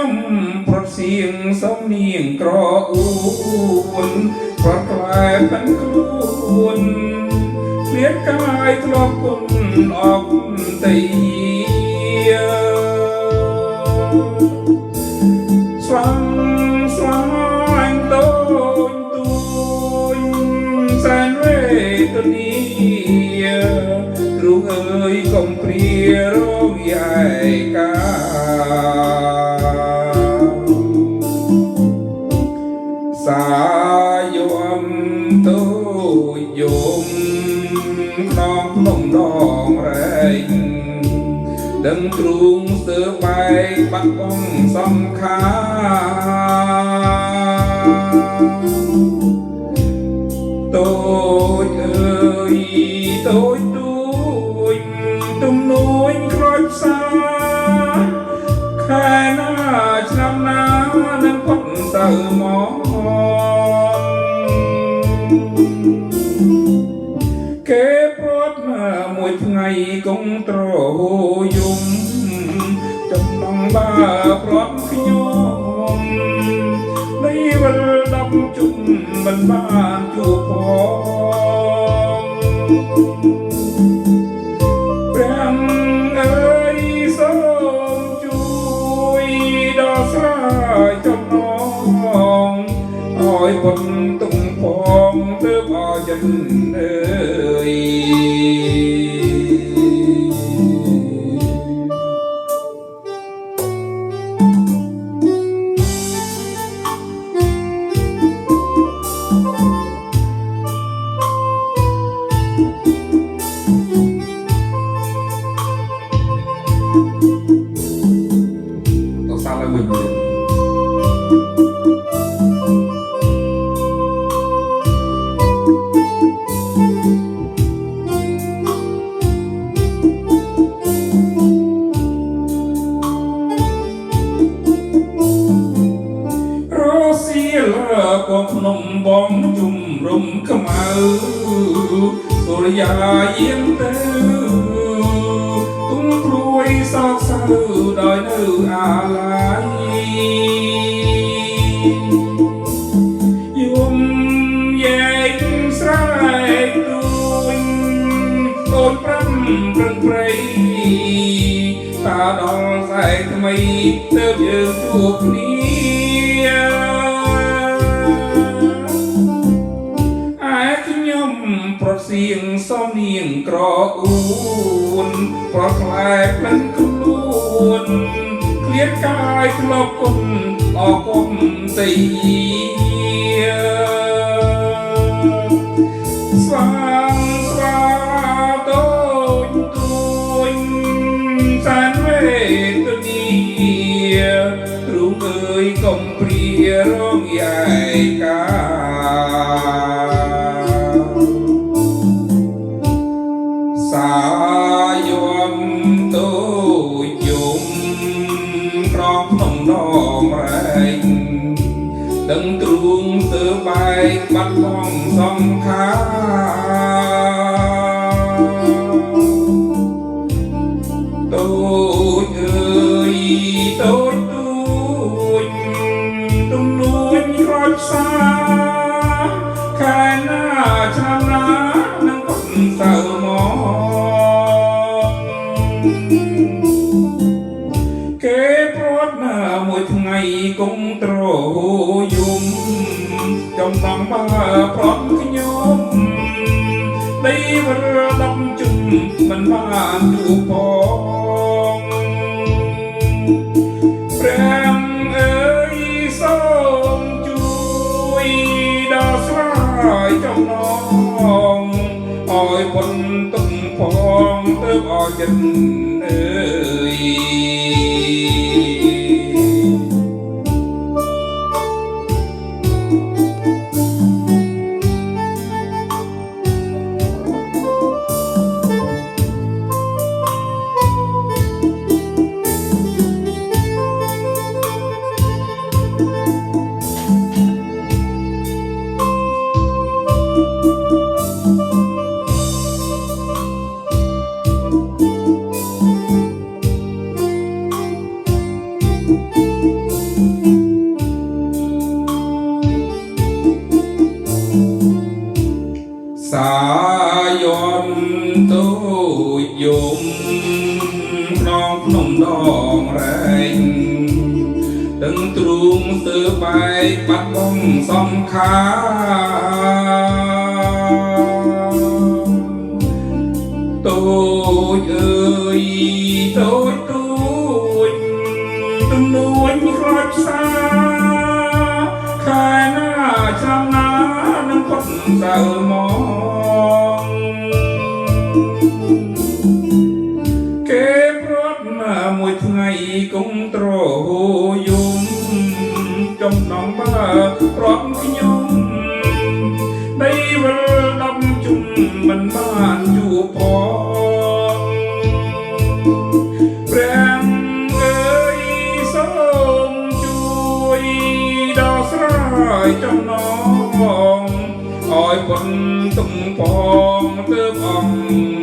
ខ្ញុំប្រត់សៀងសំនៀងក្រអួនប្រត់ក្លែបានខ្លួនគ្លៀតកាយធ្លាប់គុណអបតីស្វាងស្វាញ់ដូនទួញសែនវេទនីទ្រូងអើយកុំព្រារងយាយកាសាយំទូយំក្នុងក្នុងដងរែងដឹងទ្រូងស្ទើបែកបាត់បង់សំខាតូចអើយតូចទួយទំនួញក្រាច់សាខែណាឆ្នាំណានឹងផុតទៅមកគេព្រាត់មួយថ្ងៃគង់ត្រយំចំណងបាព្រាត់ខ្ញុំនៃវិល10ជុំមិនបានជួបផងព្រះអើយសូមជួយដល់ស្រ័យចំណងឲ្យពុនទុំផងទើបអចិនអើយកងភ្នំបងជុំរំខ្មៅសូរិយាយាមទៅទុំព្រួយសោកសៅដោយនៅអាឡ័យយំយែកស្រែកទួញអូនប្រាំប្រឹងប្រៃតាដល់ខ្សែថ្មីទើបយើងជួបគ្នាប្រត់សៀងសំនៀងក្រអួនប្រត់ក្លែកមិនខ្លួនគ្លៀតកាយធ្លាប់គុណអគុំទីស្វាងស្វាតូចទួញសែនវេទនីទ្រូងអើយកុំព្រារងយាយកាសាយំទូយំក្រងក្នុងដងរែងដឹងទ្រូងទើបែកបាត់បង់សំខាតូចអើយតូចទួញទំនួញក្រាច់សាខែណាឆ្នាំណានឹងផុតទៅមកគេព្រាត់មួយថ្ងៃគង់ត្រយំចំណងបាព្រាត់ខ្ញុំដីវិល10ជុំមិនបានជួបផងព្រះអើយសូមជួយដល់ស្រ័យចំណងឲ្យពុនទុំផងទើបអចិនអើយ từng truông từ bài bắt bóng song khá tôi ơi tôi từng nuôi khói xa khai na trăm ná nâng khuất sợ mong kế rốt mùi ngày cũng trổ dung trong nòng ba rót nhung đây vừa đâm chung mình ban chu phó Rèn ơi sớm chui đo sải trong nòng hỏi quân tung phong tớp ông